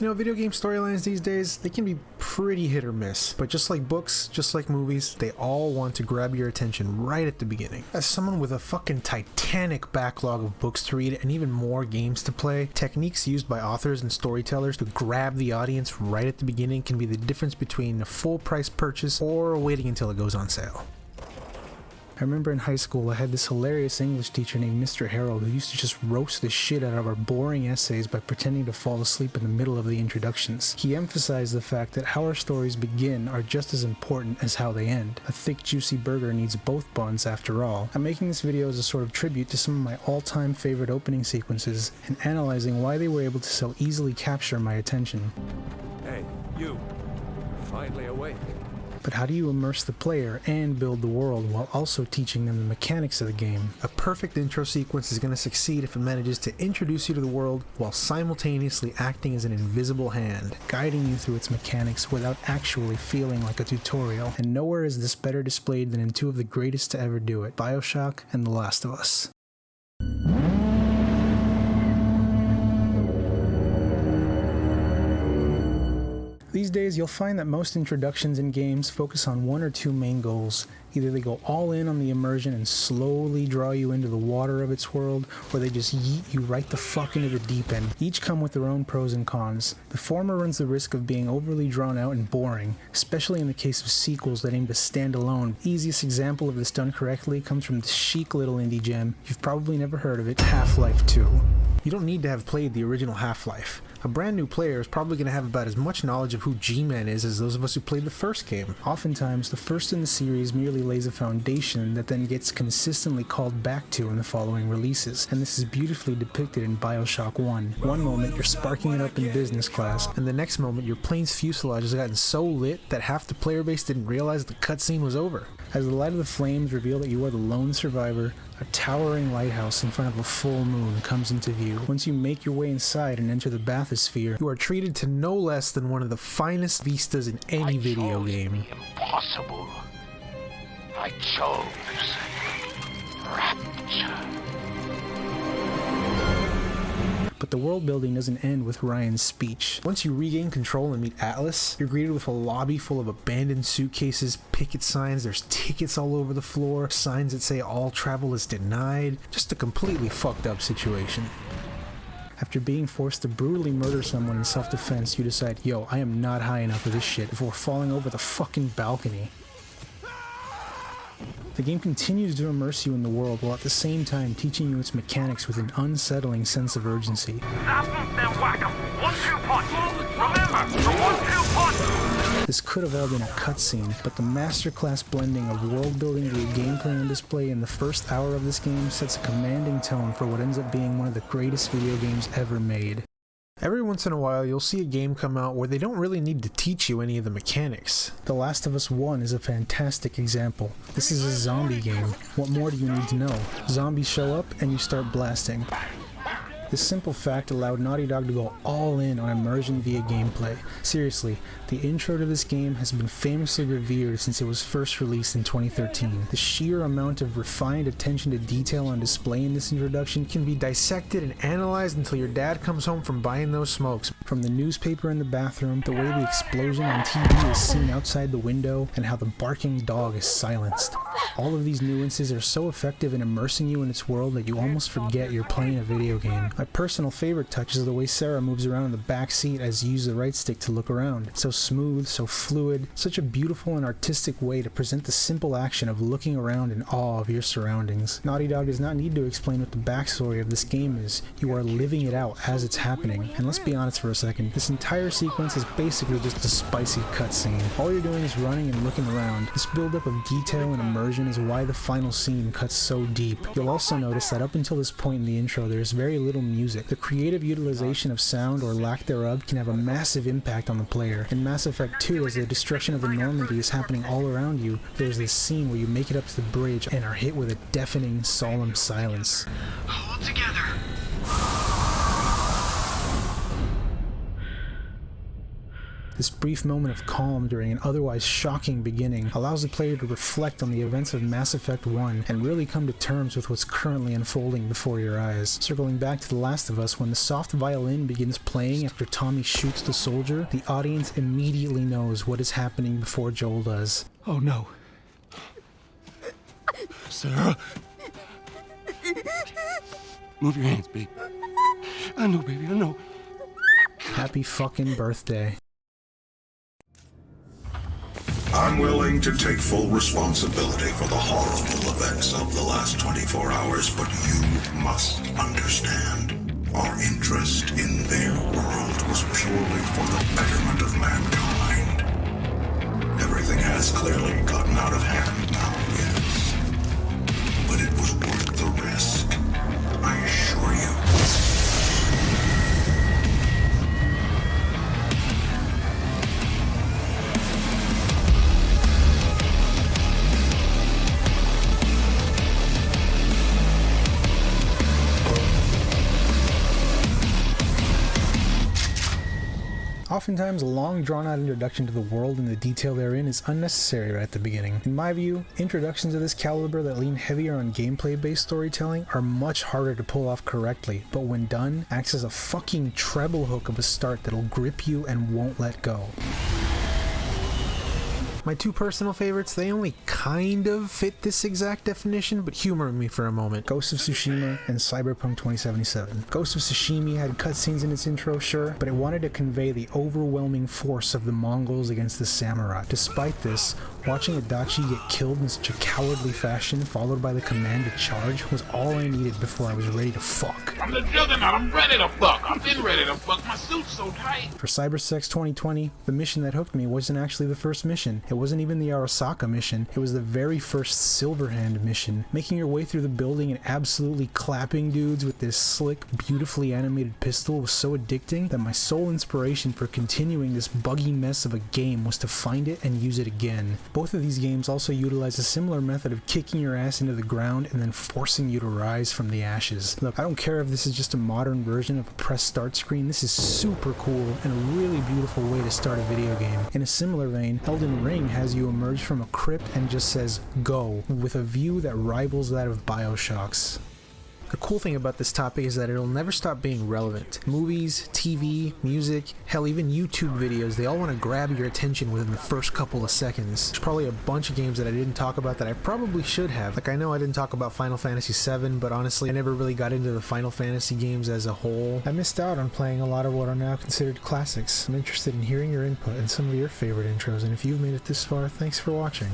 You know, video game storylines these days, they can be pretty hit or miss. But just like books, just like movies, they all want to grab your attention right at the beginning. As someone with a fucking titanic backlog of books to read and even more games to play, techniques used by authors and storytellers to grab the audience right at the beginning can be the difference between a full price purchase or waiting until it goes on sale. I remember in high school I had this hilarious English teacher named Mr. Harold who used to just roast the shit out of our boring essays by pretending to fall asleep in the middle of the introductions. He emphasized the fact that how our stories begin are just as important as how they end. A thick juicy burger needs both buns after all. I'm making this video as a sort of tribute to some of my all-time favorite opening sequences and analyzing why they were able to so easily capture my attention. Hey, you. Finally awake. But how do you immerse the player and build the world while also teaching them the mechanics of the game? A perfect intro sequence is going to succeed if it manages to introduce you to the world while simultaneously acting as an invisible hand, guiding you through its mechanics without actually feeling like a tutorial. And nowhere is this better displayed than in two of the greatest to ever do it, BioShock and The Last of Us. These days, you'll find that most introductions in games focus on one or two main goals. Either they go all in on the immersion and slowly draw you into the water of its world, or they just yeet you right the fuck into the deep end. Each come with their own pros and cons. The former runs the risk of being overly drawn out and boring, especially in the case of sequels that aim to stand alone. The easiest example of this done correctly comes from this chic little indie gem. You've probably never heard of it, Half-Life 2. You don't need to have played the original Half-Life. A brand new player is probably going to have about as much knowledge of who G-Man is as those of us who played the first game. Oftentimes, the first in the series merely lays a foundation that then gets consistently called back to in the following releases, and this is beautifully depicted in BioShock 1. One moment you're sparking it up in business class, and the next moment your plane's fuselage has gotten so lit that half the player base didn't realize the cutscene was over. As the light of the flames reveal that you are the lone survivor, a towering lighthouse in front of a full moon comes into view. Once you make your way inside and enter the bathysphere, you are treated to no less than one of the finest vistas in any video game. Impossible. I chose rapture. But the world building doesn't end with Ryan's speech. Once you regain control and meet Atlas, you're greeted with a lobby full of abandoned suitcases, picket signs, there's tickets all over the floor, signs that say all travel is denied. Just a completely fucked up situation. After being forced to brutally murder someone in self-defense, you decide, yo, I am not high enough for this shit before falling over the fucking balcony. The game continues to immerse you in the world while at the same time teaching you its mechanics with an unsettling sense of urgency. This could have all been a cutscene, but the masterclass blending of world building via gameplay on display in the first hour of this game sets a commanding tone for what ends up being one of the greatest video games ever made. Every once in a while, you'll see a game come out where they don't really need to teach you any of the mechanics. The Last of Us 1 is a fantastic example. This is a zombie game. What more do you need to know? Zombies show up and you start blasting. This simple fact allowed Naughty Dog to go all in on immersion via gameplay. Seriously, the intro to this game has been famously revered since it was first released in 2013. The sheer amount of refined attention to detail on display in this introduction can be dissected and analyzed until your dad comes home from buying those smokes. From the newspaper in the bathroom, the way the explosion on TV is seen outside the window, and how the barking dog is silenced. All of these nuances are so effective in immersing you in its world that you almost forget you're playing a video game. My personal favorite touch is the way Sarah moves around in the back seat as you use the right stick to look around. So smooth, so fluid, such a beautiful and artistic way to present the simple action of looking around in awe of your surroundings. Naughty Dog does not need to explain what the backstory of this game is. You are living it out as it's happening. And let's be honest for a second, this entire sequence is basically just a spicy cutscene. All you're doing is running and looking around. This buildup of detail and immersion is why the final scene cuts so deep. You'll also notice that up until this point in the intro, there is very little music. The creative utilization of sound or lack thereof can have a massive impact on the player. In Mass Effect 2, as the destruction of the Normandy is happening all around you, there's this scene where you make it up to the bridge and are hit with a deafening, solemn silence. Hold together. This brief moment of calm during an otherwise shocking beginning allows the player to reflect on the events of Mass Effect 1 and really come to terms with what's currently unfolding before your eyes. Circling back to The Last of Us, when the soft violin begins playing after Tommy shoots the soldier, the audience immediately knows what is happening before Joel does. Oh no. Sarah. Move your hands, babe. I know, baby, I know. Happy fucking birthday. I'm willing to take full responsibility for the horrible events of the last 24 hours, but you must understand. Our interest in their world was purely for the betterment of mankind. Everything has clearly gotten out of hand now, yes. But it was worth the risk, I assure you. Oftentimes, a long drawn-out introduction to the world and the detail therein is unnecessary right at the beginning. In my view, introductions of this caliber that lean heavier on gameplay-based storytelling are much harder to pull off correctly, but when done, acts as a fucking treble hook of a start that'll grip you and won't let go. My two personal favorites, they only kind of fit this exact definition, but humor me for a moment. Ghost of Tsushima and Cyberpunk 2077. Ghost of Tsushima had cutscenes in its intro, sure, but it wanted to convey the overwhelming force of the Mongols against the samurai. Despite this, watching Adachi get killed in such a cowardly fashion, followed by the command to charge, was all I needed before I was ready to fuck. I'm the Juggernaut. I'm ready to fuck. I've been ready to fuck. My suit's so tight. For Cybersex 2020, the mission that hooked me wasn't actually the first mission. It wasn't even the Arasaka mission. It was the very first Silverhand mission. Making your way through the building and absolutely clapping dudes with this slick, beautifully animated pistol was so addicting that my sole inspiration for continuing this buggy mess of a game was to find it and use it again. Both of these games also utilize a similar method of kicking your ass into the ground and then forcing you to rise from the ashes. Look, I don't care if this is just a modern version of a press start screen, this is super cool and a really beautiful way to start a video game. In a similar vein, Elden Ring has you emerge from a crypt and just says, go, with a view that rivals that of Bioshock's. The cool thing about this topic is that it'll never stop being relevant. Movies, TV, music, hell, even YouTube videos, they all want to grab your attention within the first couple of seconds. There's probably a bunch of games that I didn't talk about that I probably should have. Like, I know I didn't talk about Final Fantasy VII, but honestly, I never really got into the Final Fantasy games as a whole. I missed out on playing a lot of what are now considered classics. I'm interested in hearing your input and some of your favorite intros, and if you've made it this far, thanks for watching.